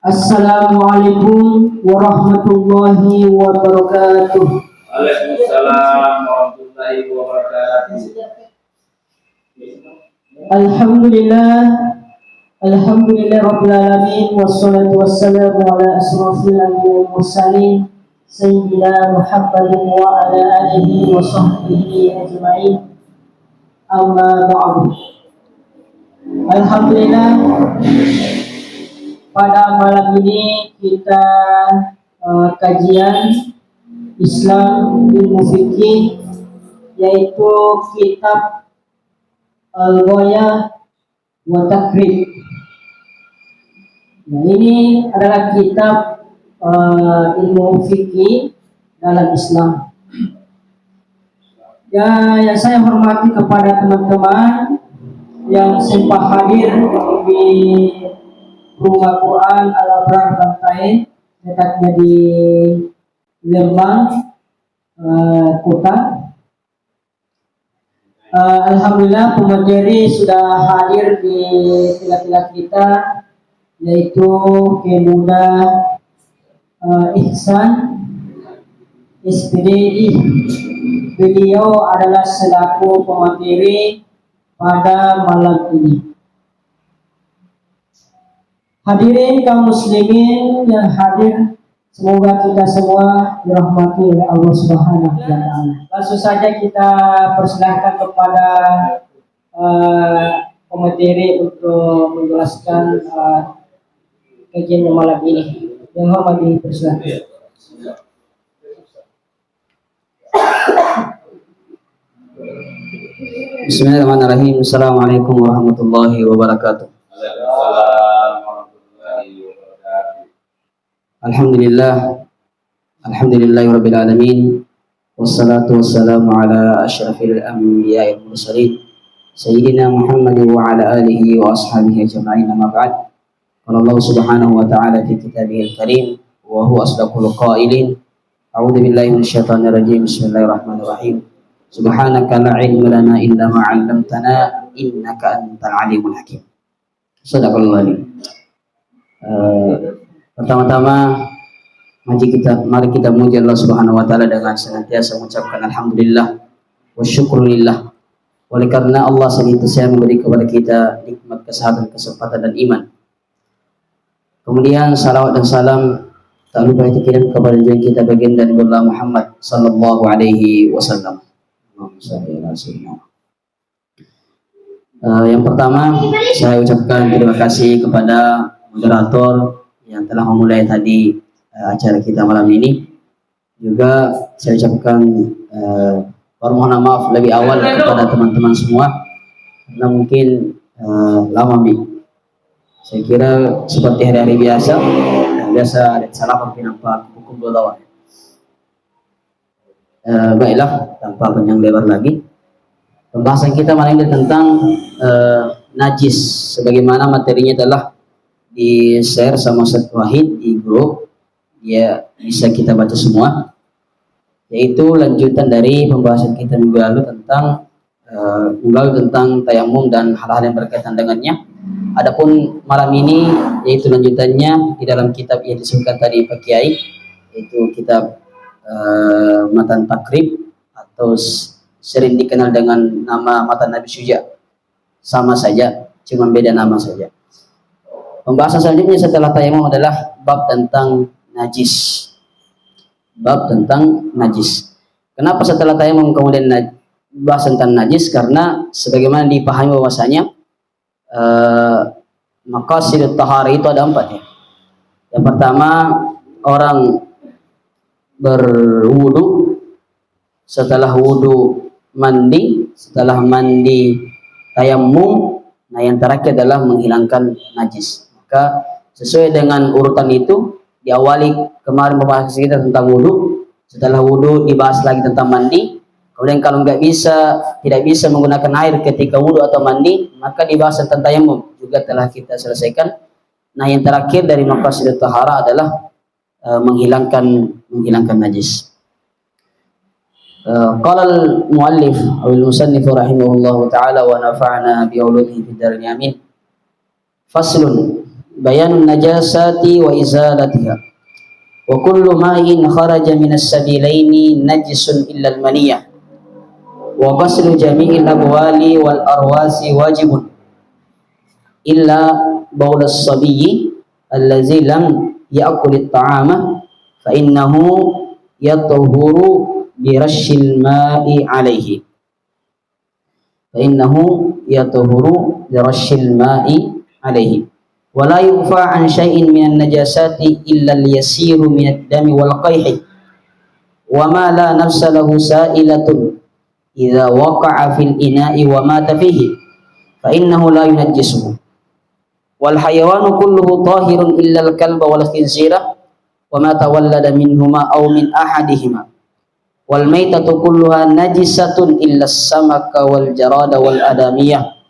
Assalamualaikum warahmatullahi wabarakatuh. Waalaikumsalam warahmatullahi wabarakatuh. Alhamdulillah rabbil alamin wassalatu wassalamu ala asrofil anbiya'i wal mursalin sayyidina Muhammadin wa ala alihi wa sahbihi ajma'in. Amma ba'du. Alhamdulillah, pada malam ini kita kajian Islam ilmu fikih, yaitu kitab Al-Ghayah wa Taqrib. Nah, ini adalah kitab ilmu fikih dalam Islam. Ya, yang saya hormati kepada teman-teman yang sempat hadir di Rumah Quran Al-Abrar Bantai, letaknya di Lembang Kota. Alhamdulillah, pemateri sudah hadir di tengah-tengah kita, yaitu Kemuda Ihsan SPDI. Beliau adalah selaku pemateri pada malam ini. Hadirin kaum muslimin yang hadir, semoga kita semua dirahmati oleh Allah Subhanahu wa taala. Langsung saja kita persilahkan kepada pemateri untuk menjelaskan kajian malam ini. Yang hormat dipersilakan. Bismillahirrahmanirrahim. Assalamualaikum warahmatullahi wabarakatuh. Alhamdulillah, alhamdulillahirabbil alamin, wassalatu wassalamu ala asyrafil anbiya'i wal mursalin sayyidina Muhammad wa ala alihi wa ashabihi ajma'in. Amma ba'd. Qala Allah subhanahu wa ta'ala fi kitabihil karim wa huwa asdaqul qailin. A'udzu billahi minasyaitonir rajim. Bismillahirrahmanirrahim. Subhanaka la ilma lana illa ma 'allamtana innaka antal alimul hakim. Shadaqallahu alim. Pertama-tama mari kita memuji Allah Subhanahu wa taala dengan senantiasa mengucapkan alhamdulillah wa syukurillah. Oleh karena Allah senantiasa memberi kepada kita nikmat kesehatan, kesempatan dan iman. Kemudian salawat dan salam tak lupa kita kirim kepada junjungan kita baginda Nabi Muhammad sallallahu alaihi wasallam. Yang pertama saya ucapkan terima kasih kepada moderator yang telah memulai tadi acara kita malam ini. Juga saya ucapkan permohonan maaf lebih awal kepada teman-teman semua karena mungkin lama saya kira seperti hari-hari biasa ada salah nampak hukum berlawan. Baiklah, tanpa panjang lebar lagi, pembahasan kita malam ini tentang najis, sebagaimana materinya telah di-share sama Ustaz Wahid di grup, ya bisa kita baca semua, yaitu lanjutan dari pembahasan kita minggu lalu tentang tayamum dan hal-hal yang berkaitan dengannya. Adapun malam ini yaitu lanjutannya di dalam kitab yang disebutkan tadi Pak Kiai, yaitu kitab Matan Takrib atau sering dikenal dengan nama Matan Nabi Syuja. Sama saja, cuma beda nama saja. Pembahasan selanjutnya setelah tayamum adalah bab tentang najis. Bab tentang najis. Kenapa setelah tayamum kemudian bahas tentang najis? Karena sebagaimana dipahami bahwasanya maqasidut tahara itu ada 4 ya. Yang pertama, orang berwudu, setelah wudu mandi, setelah mandi tayamum, nah yang terakhir adalah menghilangkan najis. Maka sesuai dengan urutan itu, diawali kemarin pembahasan kita tentang wudu, setelah wudu dibahas lagi tentang mandi, kemudian kalau tidak bisa menggunakan air ketika wudu atau mandi, maka dibahas tentang tayamum, juga telah kita selesaikan. Nah yang terakhir dari maqasidut tahara adalah menghilangkan najis. Qala al-muallif aw al-musannif rahimahullahu taala wa nafa'ana bi ulumihi fid darin amin. Faslun bayanun najasati wa izalatiha. Wa kullu ma'in kharaja minas sabilaini najisun illa al-maniyah. Wa ghaslu jami'il abwali wal arwasi wajibun illa baul as-sabiyyi allazi lam ya'kul at-ta'ama fa innahu yatahuru bi rasyil ma'i alaihi. Fa innahu yatahuru bi rasyil ma'i alaihi. Wa la yufa an syai'in minan najasati illa al-yasiru minad dami wal qayhi. Wa ma la nafsa lahu sa'ilatun idza waqa'a fil ina'i wa mata fihi fa innahu la yunajjisuhu. Wal hayawanu kulluhu tahirun illa al kalba wal khinzira wa ma tawallada minhuma aw min ahadihima. Wal maitatu kulluha najisatun illa as-samaka wal jarada wal adamiyah.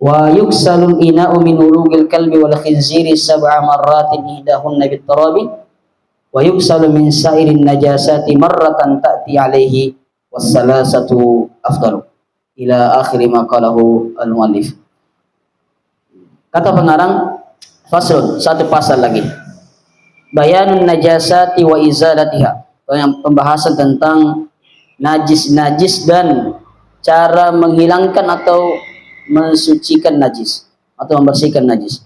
Wa yuksalul ina'u min ulugil kalbi wal khinziri sab'a marratin ihdahunna bit tarabi wa yuksalu min sa'irin najasati marratan ta'ti alaihi wassalasatu afdalu ila akhiri ma qalahu al-muallif. Kata pengarang, faslun, satu pasal lagi, bayanun najasati wa izalatiha, pembahasan tentang najis-najis dan cara menghilangkan atau mensucikan najis atau membersihkan najis.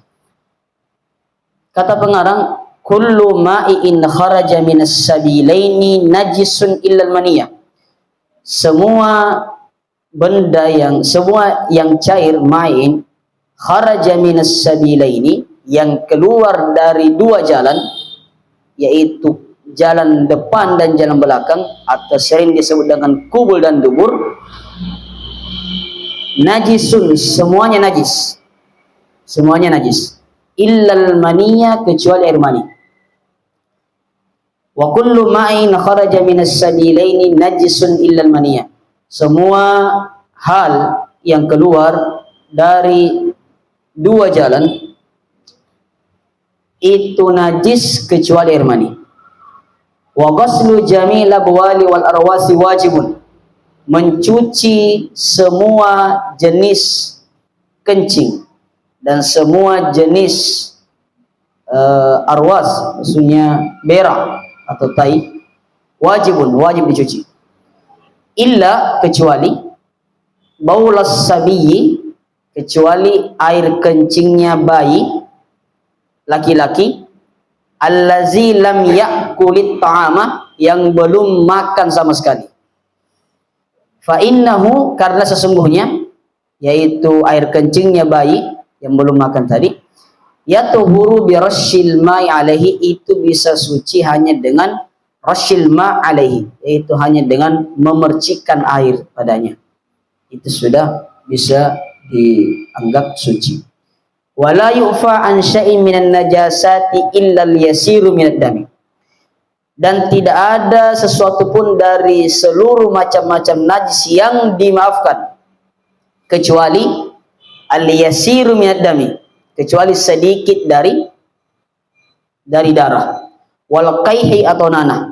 Kata pengarang, kullu ma'iin kharaja minas sabilaini najisun illal maniyah. Semua yang cair, ma'in, kharaja minas sabilaini, yang keluar dari dua jalan, yaitu jalan depan dan jalan belakang, atau sering disebut dengan kubul dan dubur, najisun, semuanya najis, semuanya najis, illal maniyah, kecuali air mani. Wa kullu ma'in kharaja minas sabilaini najisun illal maniyah. Semua hal yang keluar dari dua jalan itu najis kecuali air mani. Wa ghaslu jami'il abwali wal arwasi wajibun. Mencuci semua jenis kencing dan semua jenis arwas, maksudnya berak atau tai, wajib dicuci. Illa, kecuali baulas sabiyyi, kecuali air kencingnya bayi laki-laki, allazi lam ya'kulit ta'ama, yang belum makan sama sekali. Fa innahu, karena sesungguhnya, yaitu air kencingnya bayi yang belum makan tadi, yatuhuru bi rasyil ma'i alaihi, itu bisa suci hanya dengan rasyil ma' alaihi, yaitu hanya dengan memercikkan air padanya, itu sudah bisa dianggap suci. Wala yu'fa an syai'in minan najasati illa al-yasiru minad dami. Dan tidak ada sesuatu pun dari seluruh macam-macam najis yang dimaafkan kecuali al-yasiru minad dami, kecuali sedikit dari darah, wal qayhi, atau nanah,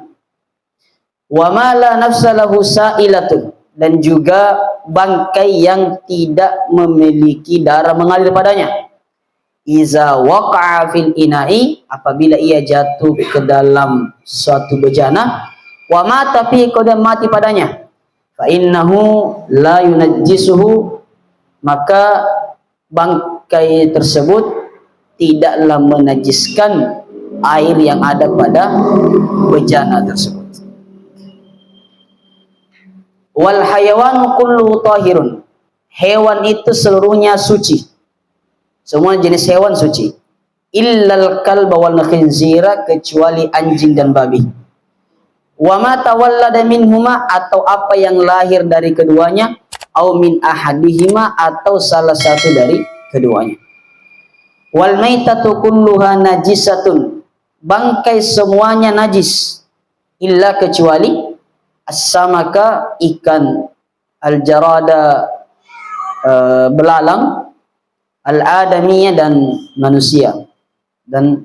wa ma la nafsa lahu sa'ilatun, dan juga bangkai yang tidak memiliki darah mengalir padanya, iza waqa'a fil ina'i, apabila ia jatuh ke dalam suatu bejana, wa mata fi, qad mati padanya, fa innahu la yunajjisuhu, maka bangkai tersebut tidaklah menajiskan air yang ada pada bejana tersebut. Wal hayawanu kulluhu tahirun, hewan itu seluruhnya suci, semua jenis hewan suci, illal kalba wal khinzira, kecuali anjing dan babi. Wa ma tawallada minhuma, atau apa yang lahir dari keduanya, au min ahadihima, atau salah satu dari keduanya. Wal maitatu kulluha najisatun, bangkai semuanya najis, illa, kecuali as-samaka, ikan, al-jarada, belalang, al-adamiyah, dan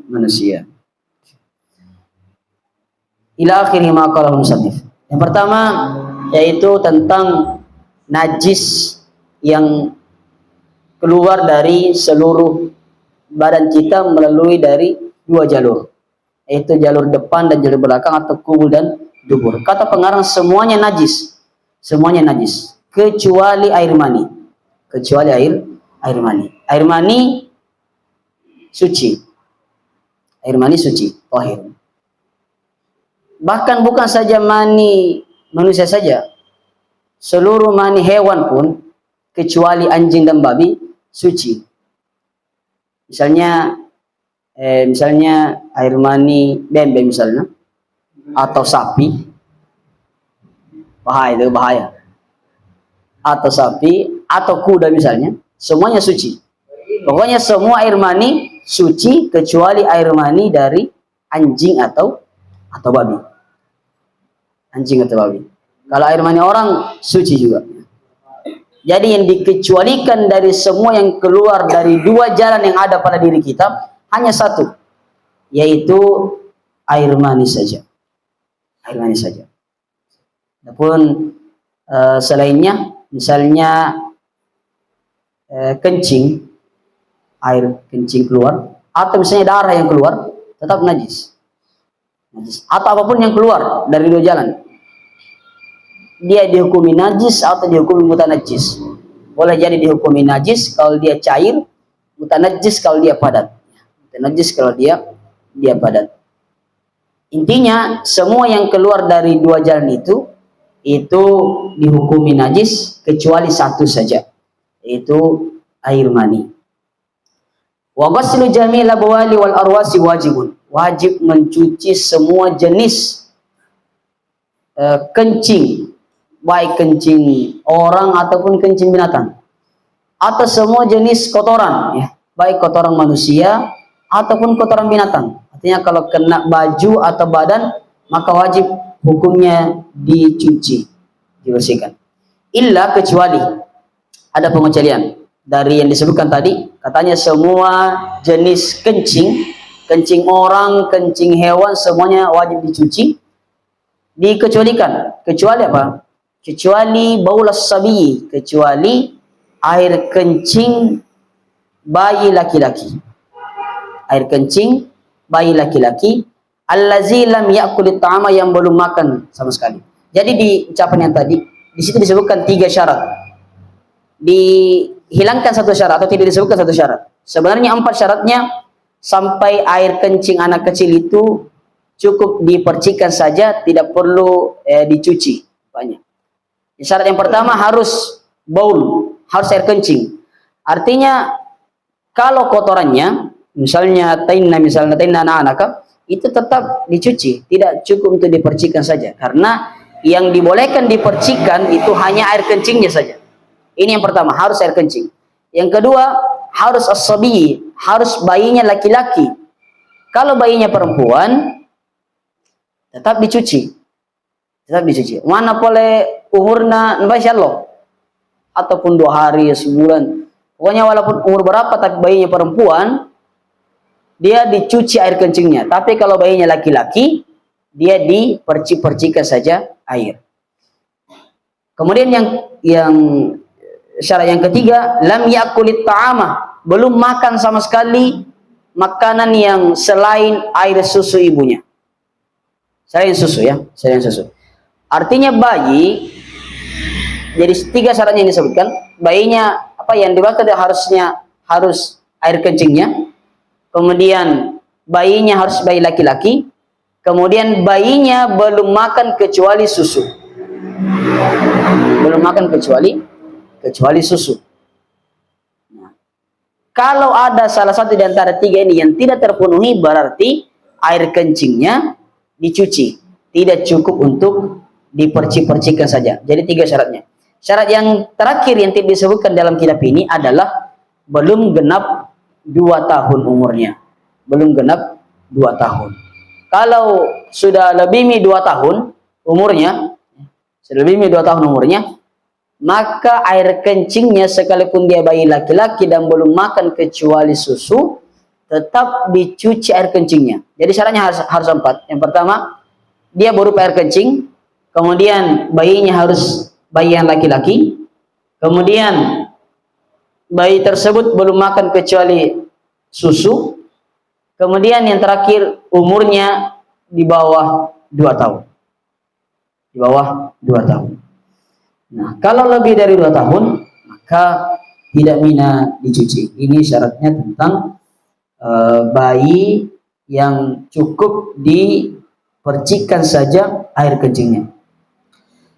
manusia, ila akhiri ma qala musannif. Yang pertama yaitu tentang najis yang keluar dari seluruh badan kita melalui dari dua jalur, yaitu jalur depan dan jalur belakang atau kubul dan dubur. Kata pengarang semuanya najis, kecuali air mani, air mani. Air mani suci, tahir. Bahkan bukan saja mani manusia saja, seluruh mani hewan pun kecuali anjing dan babi suci. Misalnya air mani bembe misalnya, atau sapi, bahaya. Atau sapi atau kuda misalnya, semuanya suci. Pokoknya semua air mani suci kecuali air mani dari anjing atau babi. Kalau air mani orang suci juga. Jadi yang dikecualikan dari semua yang keluar dari dua jalan yang ada pada diri kita hanya satu, yaitu air mani saja. Adapun selainnya, misalnya kencing, air kencing keluar, atau misalnya darah yang keluar, tetap najis. Atau apapun yang keluar dari dua jalan, dia dihukumi najis atau dihukumi mutanajis. Boleh jadi dihukumi najis kalau dia cair, mutanajis kalau dia padat. Intinya semua yang keluar dari dua jalan itu dihukumi najis kecuali satu saja, yaitu air mani. Wa ghuslu jami'il abwali wal arwasi wajibun. Wajib mencuci semua jenis kencing, baik kencing orang ataupun kencing binatang, atau semua jenis kotoran, ya, baik kotoran manusia ataupun kotoran binatang. Artinya kalau kena baju atau badan, maka wajib hukumnya dicuci, dibersihkan. Illa, kecuali ada pengecualian dari yang disebutkan tadi. Katanya semua jenis kencing orang, kencing hewan, semuanya wajib dicuci. Dikecualikan, kecuali apa? Kecuali baulas sabi, kecuali air kencing bayi laki-laki. Allazi lam ya'kulit ta'ama, yang belum makan sama sekali. Jadi di ucapan yang tadi, di situ disebutkan 3 syarat. Dihilangkan satu syarat atau tidak disebutkan satu syarat. Sebenarnya 4 syaratnya. Sampai air kencing anak kecil itu cukup dipercikan saja, tidak perlu dicuci banyak. Syarat yang pertama harus baul, harus air kencing. Artinya kalau kotorannya, misalnya tainna anak-anak, itu tetap dicuci, tidak cukup untuk dipercikan saja. Karena yang dibolehkan dipercikan itu hanya air kencingnya saja. Ini yang pertama, harus air kencing. Yang kedua, harus as-sabi, harus bayinya laki-laki. Kalau bayinya perempuan, tetap dicuci. Mana boleh umurnya insyaallah ataupun 2 hari, sebulan. Pokoknya walaupun umur berapa tapi bayinya perempuan, dia dicuci air kencingnya. Tapi kalau bayinya laki-laki, dia dipercikan saja air. Kemudian yang syarat yang ketiga, lam yakulit ta'ama, belum makan sama sekali makanan yang selain air susu ibunya. Selain susu. Artinya bayi, jadi 3 syaratnya yang disebutkan. Bayinya apa yang dibakar harus air kencingnya. Kemudian bayinya harus bayi laki-laki. Kemudian bayinya belum makan kecuali susu. Susu. Nah, kalau ada salah satu di antara 3 ini yang tidak terpenuhi, berarti air kencingnya dicuci. Tidak cukup untuk dipercikan saja. Jadi 3 syaratnya. Syarat yang terakhir yang tidak disebutkan dalam kitab ini adalah belum genap 2 tahun umurnya. Kalau sudah lebih 2 tahun umurnya, maka air kencingnya sekalipun dia bayi laki-laki dan belum makan kecuali susu, tetap dicuci air kencingnya. Jadi syaratnya harus 4. Yang pertama, dia berupa air kencing. Kemudian bayinya harus bayi yang laki-laki. Kemudian bayi tersebut belum makan kecuali susu. Kemudian yang terakhir umurnya di bawah 2 tahun. Di bawah 2 tahun. Nah, kalau lebih dari 2 tahun, maka tidak mina dicuci. Ini syaratnya tentang bayi yang cukup dipercikkan saja air kencingnya.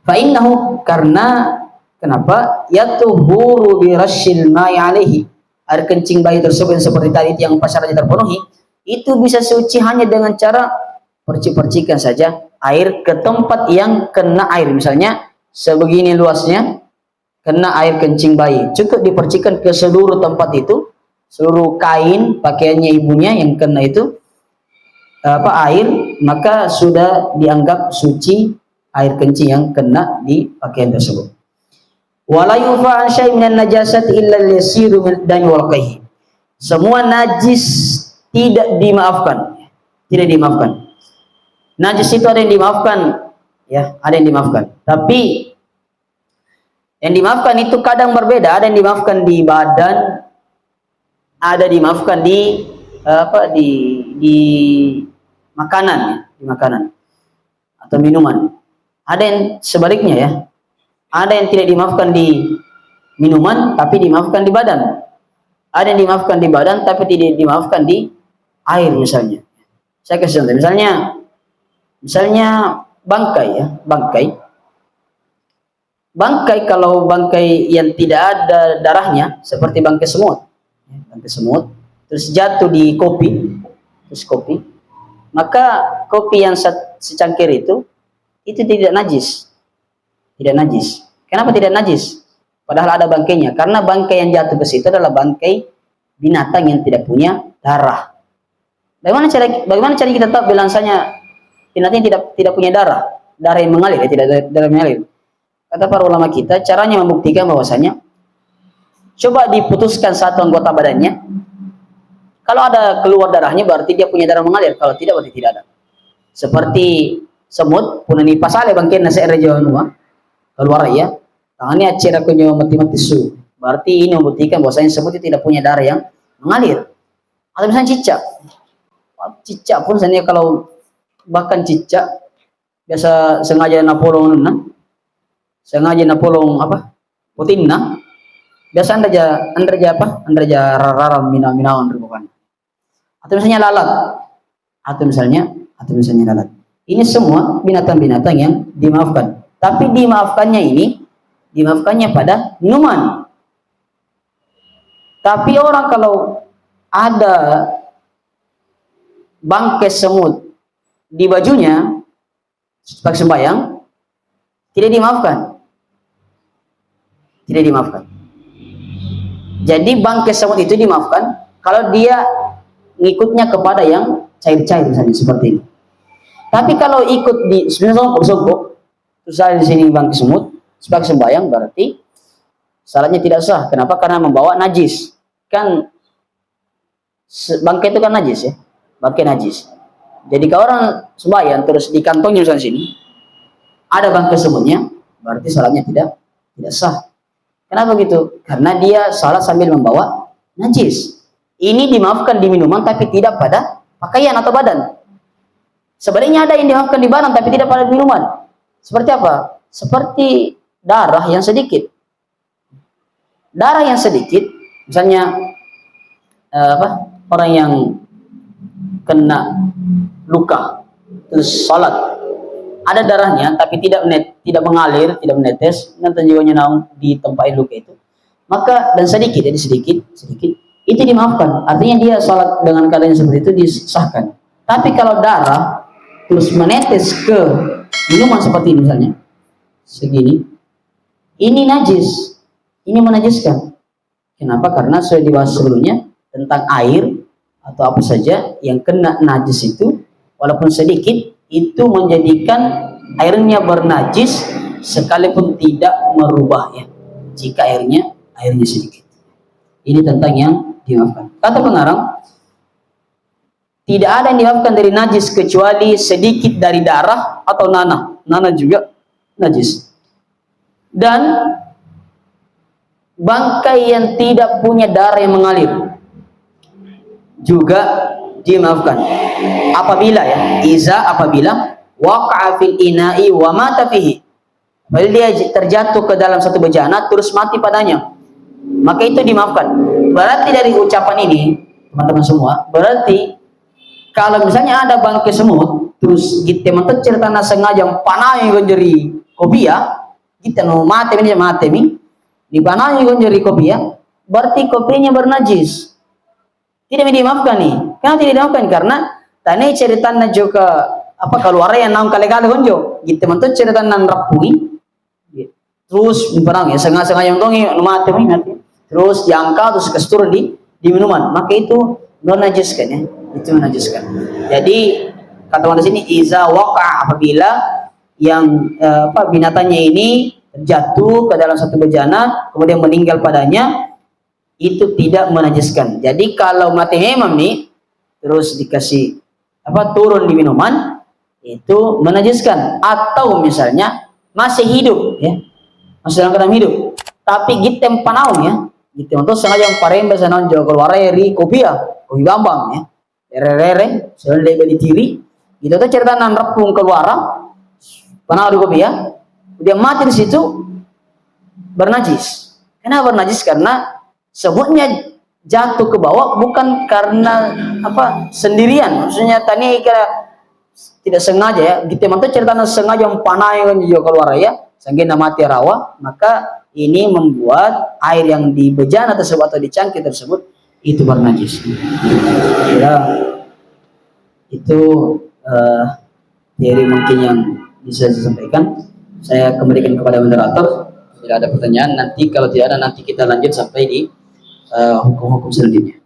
Fa'innahu, karena kenapa? Yatuhuru birasyil ma'i alaihi. Air kencing bayi tersebut yang seperti tadi yang syaratnya terpenuhi, itu bisa suci hanya dengan cara percikan saja air ke tempat yang kena air. Misalnya sebegini luasnya kena air kencing bayi, cukup dipercikan ke seluruh tempat itu, seluruh kain pakaiannya ibunya yang kena itu air, maka sudah dianggap suci air kencing yang kena di pakaian tersebut. Wala yufa an syai' minan najasati illa al-yasiru min dami wal qayhi. Semua najis tidak dimaafkan. Tidak dimaafkan. Najis itu ada yang dimaafkan, ya, ada yang dimaafkan. Tapi yang dimaafkan itu kadang berbeda. Ada yang dimaafkan di badan, ada dimaafkan di di makanan, ya, di makanan atau minuman. Ada yang sebaliknya, ya. Ada yang tidak dimaafkan di minuman tapi dimaafkan di badan. Ada yang dimaafkan di badan tapi tidak dimaafkan di air misalnya. Saya kasih contoh, misalnya bangkai, ya, bangkai kalau bangkai yang tidak ada darahnya seperti bangkai semut, terus jatuh di kopi, maka kopi yang secangkir itu tidak najis. Tidak najis. Kenapa tidak najis? Padahal ada bangkainya. Karena bangkai yang jatuh ke situ adalah bangkai binatang yang tidak punya darah. Bagaimana cara kita tahu bilansanya binatang yang tidak punya darah yang mengalir, ya, tidak darah mengalir? Kata para ulama kita, caranya membuktikan bahwasanya coba diputuskan satu anggota badannya. Kalau ada keluar darahnya berarti dia punya darah mengalir. Kalau tidak berarti tidak ada. Seperti semut punani pasale bangkai nasi rejawanua keluar, ya, tangannya cira kunyo mati su. Berarti ini membuktikan bahwasanya semut itu tidak punya darah yang mengalir. Atau misalnya cicak pun misalnya kalau bahkan cicak biasa sengaja napolong putinna biasa andraja raram mina bukan. Atau misalnya lalat. Atau misalnya lalat. Ini semua binatang-binatang yang dimaafkan. Tapi dimaafkannya pada minuman. Tapi orang kalau ada bangkai semut di bajunya sebagai sembahyang, tidak dimaafkan. Jadi bangkai semut itu dimaafkan kalau dia ngikutnya kepada yang cair-cair misalnya seperti ini. Tapi kalau ikut di songkok terus ada di sini bangkai semut sebagai sembahyang, berarti salatnya tidak sah. Kenapa? Karena membawa najis. Kan bangkai itu kan najis, ya, bangkai najis. Jadi kalau orang sembahyang terus di kantongnya misalnya sini ada bangkai semutnya, berarti salatnya tidak sah. Kenapa gitu? Karena dia salat sambil membawa najis. Ini dimaafkan di minuman tapi tidak pada pakaian atau badan. Sebaliknya ada yang dimaafkan di badan tapi tidak pada minuman. Seperti apa? Seperti darah yang sedikit. Darah yang sedikit, misalnya orang yang kena luka terus salat, ada darahnya tapi tidak mengalir, tidak menetes, nanti jiwanya naung di tempat luka itu. Maka dan sedikit itu dimaafkan. Artinya dia salat dengan keadaan seperti itu disahkan. Tapi kalau darah terus menetes ke minuman seperti ini misalnya segini, ini najis, ini menajiskan. Kenapa? Karena sudah dibahas sebelumnya tentang air atau apa saja yang kena najis itu walaupun sedikit itu menjadikan airnya bernajis sekalipun tidak merubahnya jika airnya sedikit. Ini tentang yang dimaafkan. Kata pengarang, tidak ada yang dimaafkan dari najis kecuali sedikit dari darah atau nanah. Nanah juga najis. Dan bangkai yang tidak punya darah yang mengalir. juga dimaafkan. Apabila apabila waqa'a fil ina'i wa mata fihi. Apabila dia terjatuh ke dalam satu bejana terus mati padanya, maka itu dimaafkan. Berarti dari ucapan ini, teman-teman semua, berarti kalau misalnya ada bangkai semut terus kita mentot cerita sengaja panai jadi kopia, kita no mati mi dipanai jadi kopia, berarti kopinya bernajis. Tidak dimaafkan nih. Kenapa tidak dimaafkan? Karena tadi ceritanya juga apa keluar yang naung kali-kali honjo. Gitu mentot cerita nan rapui. Terus dipanang ya sengaja yang dongi mati. Terus diangkat terus kestur di minuman. Maka itu non najis kan ya. Itu menajiskan. Jadi kata di sini iza waqa, apabila yang binatangnya ini jatuh ke dalam satu bejana kemudian meninggal padanya, itu tidak menajiskan. Jadi kalau mati memang nih terus dikasih turun di minuman, itu menajiskan. Atau misalnya masih hidup ya, masih dalam keadaan hidup tapi gitem panaung ya, gitem untuk sengaja yang paremba sanan jo keluar ri kopi bambang ya, rere selalu beli tiri gitu tuh cerita nan repung keluar panau di kopi ya, dia mati di situ bernajis. Kenapa bernajis? Karena sebutnya jatuh ke bawah bukan karena sendirian, maksudnya tadi tidak sengaja ya, gitu mantu cerita sengaja yang panai kan juga keluar ya, sehingga mati rawa, maka ini membuat air yang di bejana tersebut atau di cangkir tersebut itu bernajis. Ya, itu teori mungkin yang bisa saya sampaikan. Saya kembalikan kepada moderator. Bila ada pertanyaan, nanti kalau tidak ada nanti kita lanjut sampai di hukum-hukum selanjutnya.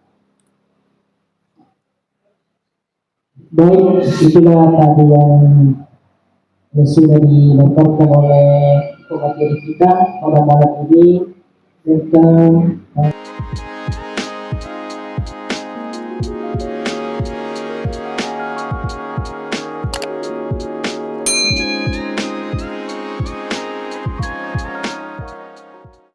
Baik, itulah tadi yang sudah dilaporkan oleh pengajar kita pada malam ini tentang